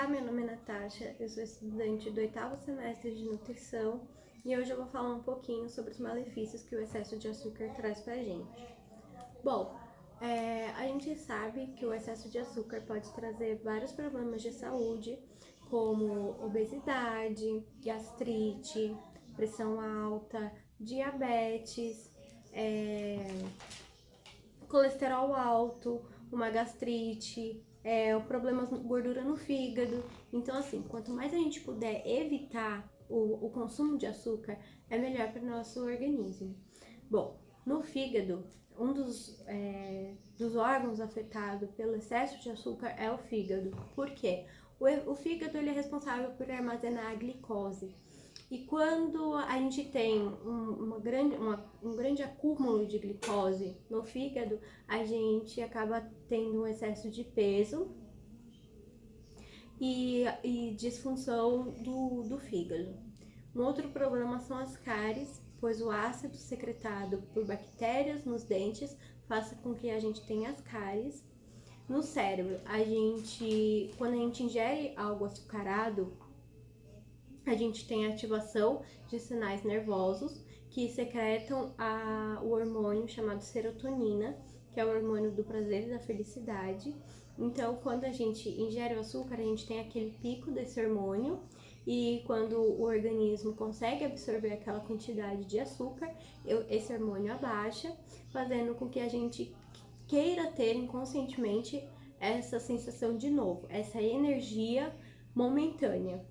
Olá, meu nome é Natasha, eu sou estudante do 8º semestre de nutrição e hoje eu vou falar um pouquinho sobre os malefícios que o excesso de açúcar traz pra gente. Bom, a gente sabe que o excesso de açúcar pode trazer vários problemas de saúde, como obesidade, gastrite, pressão alta, diabetes, colesterol alto, uma gastrite, problemas de gordura no fígado. Então, assim, quanto mais a gente puder evitar o consumo de açúcar, é melhor para o nosso organismo. Bom, no fígado, um dos órgãos afetados pelo excesso de açúcar é o fígado. Por quê? O fígado ele é responsável por armazenar a glicose. E quando a gente tem um grande acúmulo de glicose no fígado, a gente acaba tendo um excesso de peso e disfunção do fígado. Um outro problema são as cáries, pois o ácido secretado por bactérias nos dentes faz com que a gente tenha as cáries. No cérebro, quando a gente ingere algo açucarado, a gente tem a ativação de sinais nervosos que secretam o hormônio chamado serotonina, que é o hormônio do prazer e da felicidade. Então, quando a gente ingere o açúcar, a gente tem aquele pico desse hormônio e quando o organismo consegue absorver aquela quantidade de açúcar, esse hormônio abaixa, fazendo com que a gente queira ter inconscientemente essa sensação de novo, essa energia momentânea.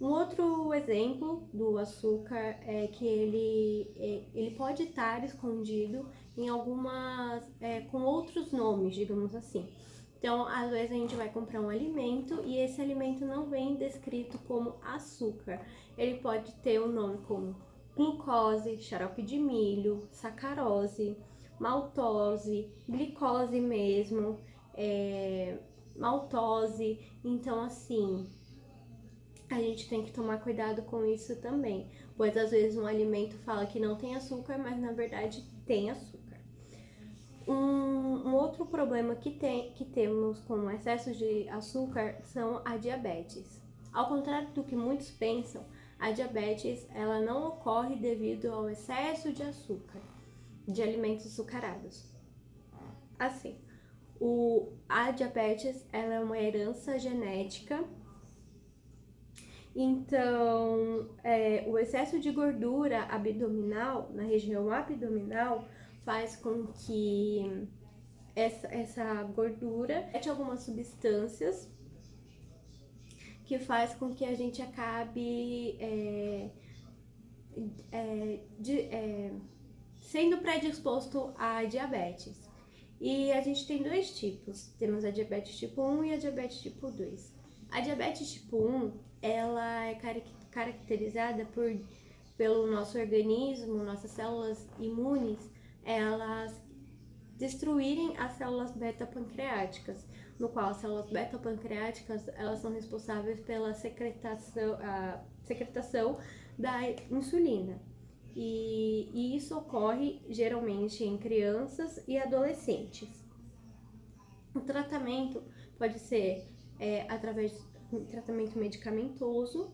Um outro exemplo do açúcar é que ele pode estar escondido em com outros nomes, digamos assim. Então, às vezes a gente vai comprar um alimento e esse alimento não vem descrito como açúcar. Ele pode ter um nome como glucose, xarope de milho, sacarose, maltose, glicose mesmo, maltose. Então, assim, a gente tem que tomar cuidado com isso também, pois às vezes um alimento fala que não tem açúcar, mas na verdade tem açúcar. Um outro problema que temos com o excesso de açúcar são a diabetes. Ao contrário do que muitos pensam, a diabetes ela não ocorre devido ao excesso de açúcar, de alimentos açucarados. Assim, a diabetes ela é uma herança genética. Então, o excesso de gordura abdominal, na região abdominal, faz com que essa gordura mete algumas substâncias que faz com que a gente acabe sendo predisposto a diabetes. E a gente tem dois tipos, temos a diabetes tipo 1 e a diabetes tipo 2. A diabetes tipo 1, ela é caracterizada pelo nosso organismo, nossas células imunes, elas destruírem as células beta-pancreáticas, no qual as células beta-pancreáticas elas são responsáveis pela secretação da insulina. E isso ocorre geralmente em crianças e adolescentes. O tratamento pode ser através de um tratamento medicamentoso,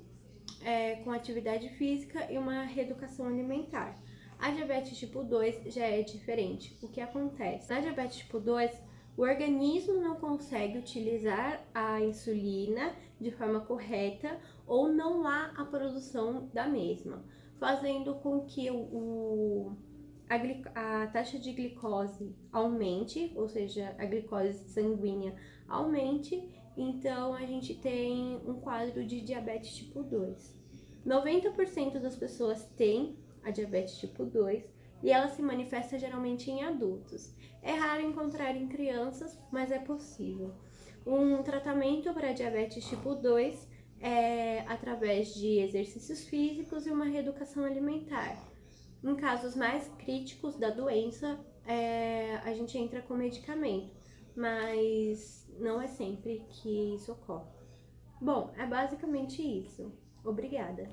com atividade física e uma reeducação alimentar. A diabetes tipo 2 já é diferente. O que acontece? Na diabetes tipo 2, o organismo não consegue utilizar a insulina de forma correta ou não há a produção da mesma, fazendo com que a taxa de glicose aumente, ou seja, a glicose sanguínea aumente, então a gente tem um quadro de diabetes tipo 2. 90% das pessoas têm a diabetes tipo 2 e ela se manifesta geralmente em adultos. É raro encontrar em crianças, mas é possível. Um tratamento para diabetes tipo 2 é através de exercícios físicos e uma reeducação alimentar. Em casos mais críticos da doença, a gente entra com medicamento, mas não é sempre que isso ocorre. Bom, é basicamente isso. Obrigada!